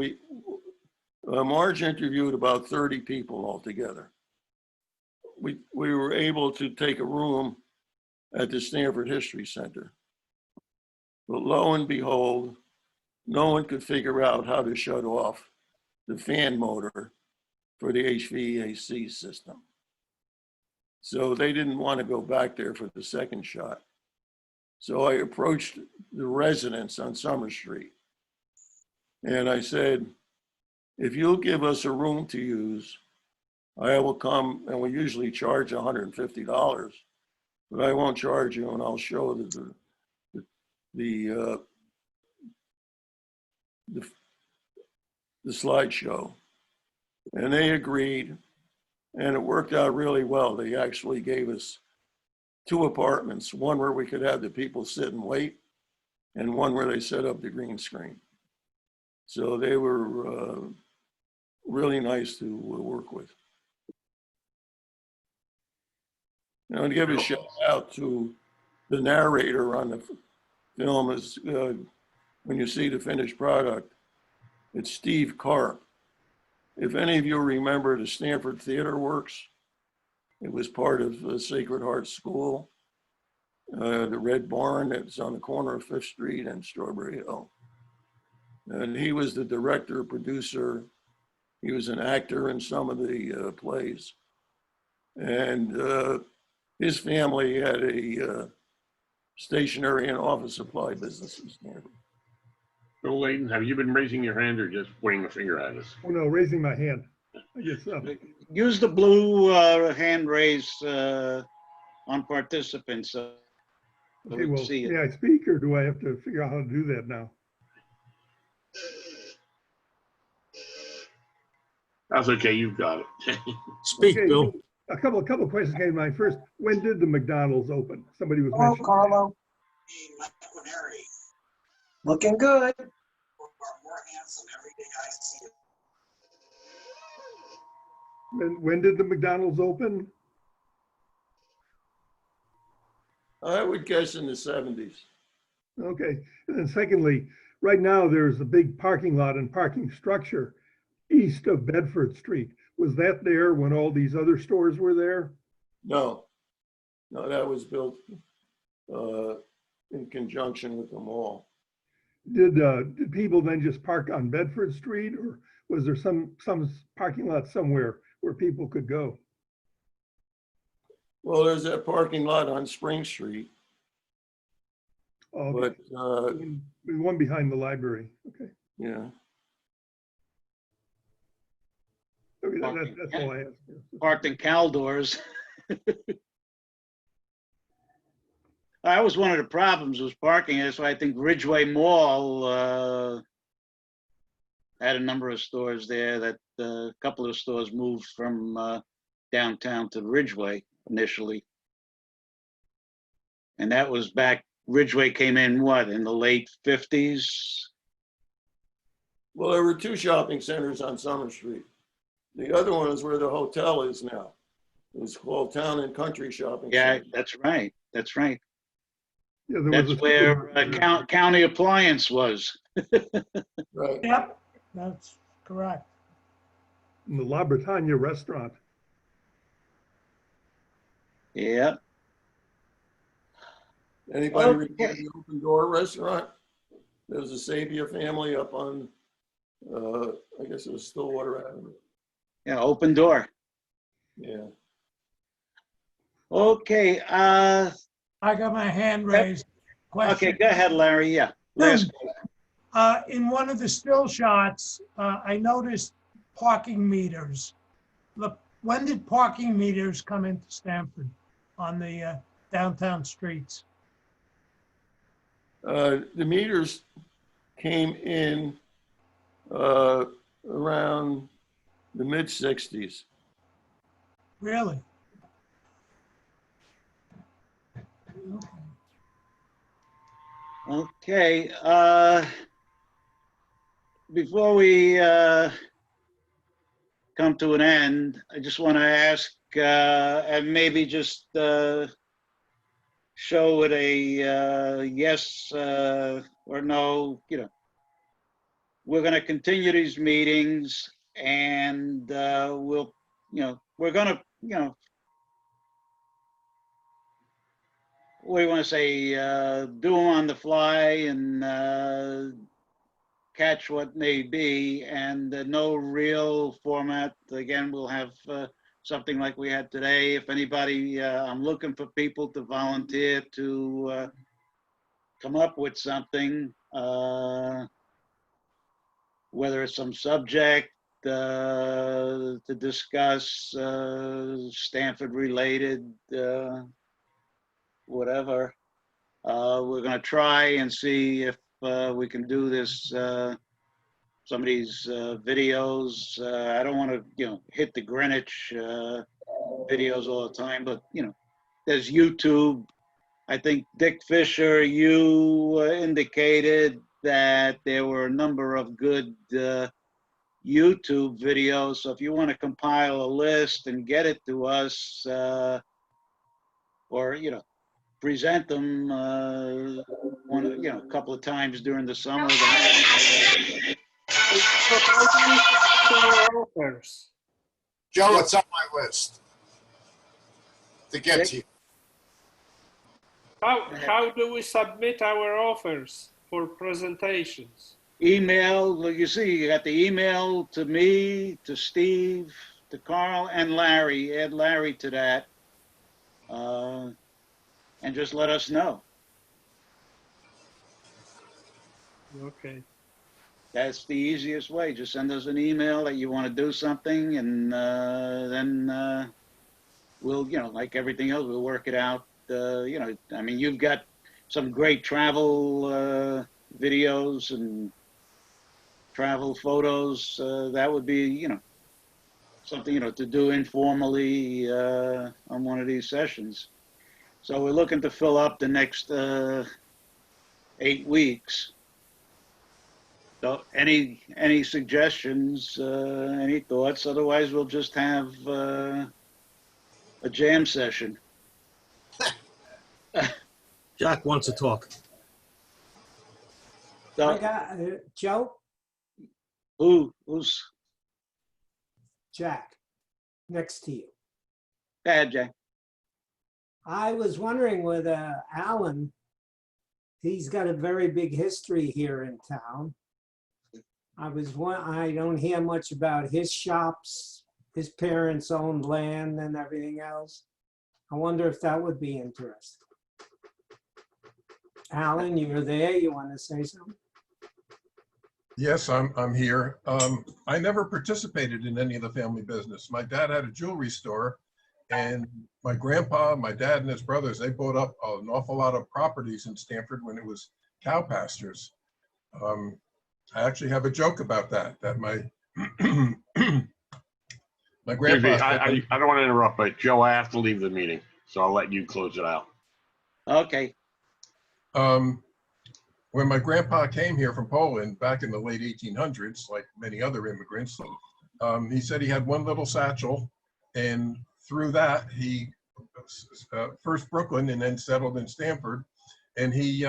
Marge interviewed about 30 people altogether. We were able to take a room at the Stanford History Center. But lo and behold, no one could figure out how to shut off the fan motor for the HVAC system. So they didn't want to go back there for the second shot. So I approached the residents on Summer Street. And I said, if you'll give us a room to use, I will come, and we usually charge $150, but I won't charge you, and I'll show the slideshow. And they agreed, and it worked out really well. They actually gave us 2 apartments, one where we could have the people sit and wait, and one where they set up the green screen. So they were really nice to work with. I want to give a shout out to the narrator on the film. Is when you see the finished product, it's Steve Karp. If any of you remember the Stanford Theater Works, it was part of the Sacred Heart School, the Red Barn that's on the corner of 5th Street and Strawberry Hill. And he was the director, producer. He was an actor in some of the plays. And his family had a stationery and office supply business in Stanford. Bill Layton, have you been raising your hand or just pointing a finger at us? Oh, no, raising my hand. I guess Use the blue hand raise on participants. So okay, we well, see it. may I speak or do I have to figure out how to do that now? That's okay, you've got it. Speak, okay, Bill. A couple of questions came to mind. First, when did the McDonald's open? Somebody was mentioning. Carlo. Looking good. When did the McDonald's open? I would guess in the 70s. Okay. And then secondly, right now there's a big parking lot and parking structure east of Bedford Street. Was that there when all these other stores were there? No, that was built in conjunction with the mall. Did people then just park on Bedford Street, or was there some parking lot somewhere where people could go? Well, there's that parking lot on Spring Street. Okay. But one behind the library. Okay. Yeah. Okay, that's all I have. Parked in Caldors. That was one of the problems, was parking. That's why I think Ridgeway Mall had a number of stores there. That a couple of stores moved from downtown to Ridgeway initially. And that was back, Ridgeway came in, what, in the late 50s? Well, there were 2 shopping centers on Summer Street. The other one is where the hotel is now. It's called Town and Country Shopping Center. Yeah, that's right. That's right. Yeah, that's where County Appliance was. Right. Yep, that's correct. And the La Bretagne restaurant. Yeah. Anybody remember the Open Door restaurant? There was a Sabia family up on, I guess it was Stillwater Avenue. Yeah, Open Door. Yeah. Okay. I got my hand raised. Okay, go ahead, Larry. Yeah. Last In one of the still shots, I noticed parking meters. Look, when did parking meters come into Stamford on the downtown streets? The meters came in around the mid-60s. Really? Okay, before we come to an end, I just want to ask, and maybe just show it a yes or no, we're going to continue these meetings, and we'll, we're going to, what do you want to say, do them on the fly and catch what may be, and no real format. Again, we'll have something like we had today. If anybody, I'm looking for people to volunteer to come up with something, whether it's some subject to discuss, Stanford related, whatever. We're going to try and see if we can do this, some of these videos. I don't want to, hit the Greenwich videos all the time, but, there's YouTube. I think Dick Fisher, you indicated that there were a number of good YouTube videos. So if you want to compile a list and get it to us, or, present them a couple of times during the summer. Joe, it's on my list to get to you. How do we submit our offers for presentations? Email, like you see, you got the email to me, to Steve, to Carl, and Larry. Add Larry to that. And just let us know. Okay. That's the easiest way. Just send us an email that you want to do something, and then we'll, like everything else, we'll work it out. I mean, you've got some great travel videos and travel photos. That would be, something, to do informally on one of these sessions. So we're looking to fill up the next 8 weeks. So any suggestions, any thoughts? Otherwise, we'll just have a jam session. Jack wants to talk. So, I got Joe. Who's Jack next to you? Go ahead, Jack. I was wondering whether Alan, he's got a very big history here in town. I don't hear much about his shops. His parents owned land and everything else. I wonder if that would be interesting. Alan, you're there. You want to say something? Yes, I'm here. I never participated in any of the family business. My dad had a jewelry store, and my grandpa, my dad, and his brothers, they bought up an awful lot of properties in Stamford when it was cow pastures. I actually have a joke about that my my grandpa. I don't want to interrupt, but Joe, I have to leave the meeting, so I'll let you close it out. Okay. When my grandpa came here from Poland back in the late 1800s, like many other immigrants, he said he had one little satchel, and through that he first Brooklyn and then settled in Stamford, and he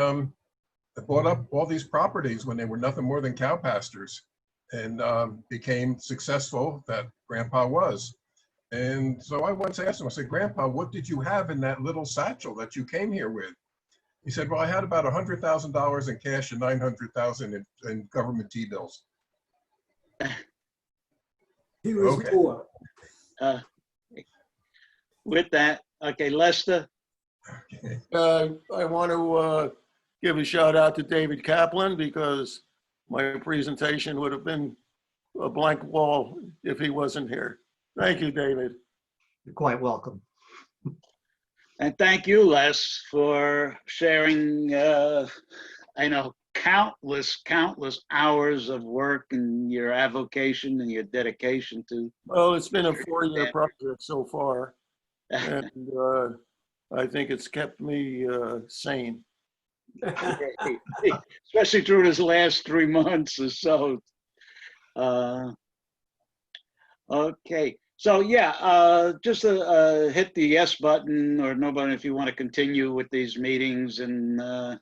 bought up all these properties when they were nothing more than cow pastures, and became successful, that Grandpa was. And so I once asked him, I said, Grandpa, what did you have in that little satchel that you came here with? He said, well, I had about $100,000 in cash and $900,000 in government T-bills. He was Okay. poor. With that, okay, Lester. I want to give a shout out to David Kaplan, because my presentation would have been a blank wall if he wasn't here. Thank you, David. You're quite welcome. And thank you, Les, for sharing, I know, countless hours of work and your avocation and your dedication to. Well, it's been a 4-year project so far, and I think it's kept me sane. Especially through this last 3 months or so. Okay, so yeah, just hit the yes button or no button if you want to continue with these meetings and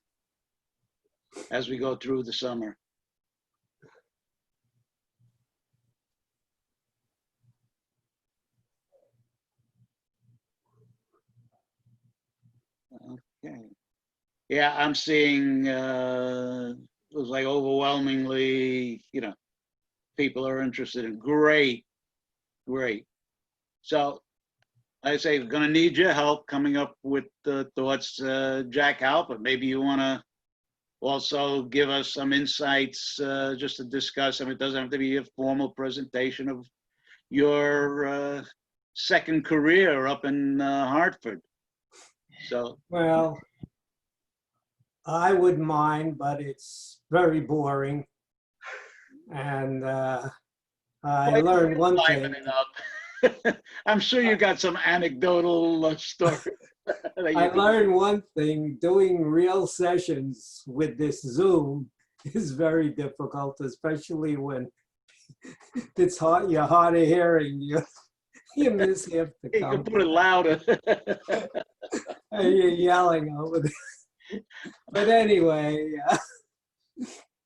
as we go through the summer. Okay. Yeah, I'm seeing it was like overwhelmingly, people are interested in. Great. So I say we're going to need your help coming up with the thoughts, Jack Halpert. Maybe you want to also give us some insights just to discuss. I mean, it doesn't have to be a formal presentation of your second career up in Hartford. So, well, I wouldn't mind, but it's very boring. And I learned one thing. I'm sure you got some anecdotal story. I learned one thing, doing real sessions with this Zoom is very difficult, especially when it's hard, you're hard of hearing. You miss half the You can put it louder. And you're yelling over there. But anyway,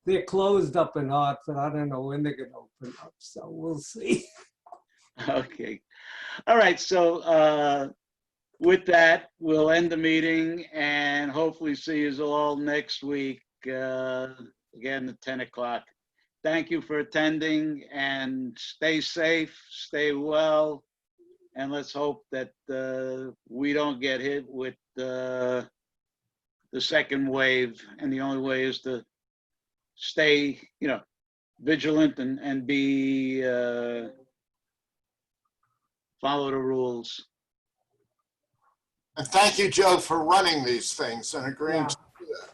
they're closed up in Hartford. I don't know when they're going to open up, so we'll see. Okay. All right. So with that, we'll end the meeting and hopefully see you all next week, again at 10 o'clock. Thank you for attending and stay safe, stay well, and let's hope that we don't get hit with the second wave. And the only way is to stay, vigilant and be follow the rules. And thank you, Joe, for running these things and agreeing to do that.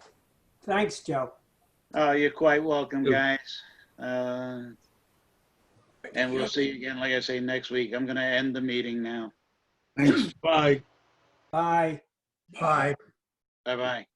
Thanks, Joe. You're quite welcome, guys. And we'll see you again, like I say, next week. I'm going to end the meeting now. Thanks. Bye. Bye. Bye. Bye-bye.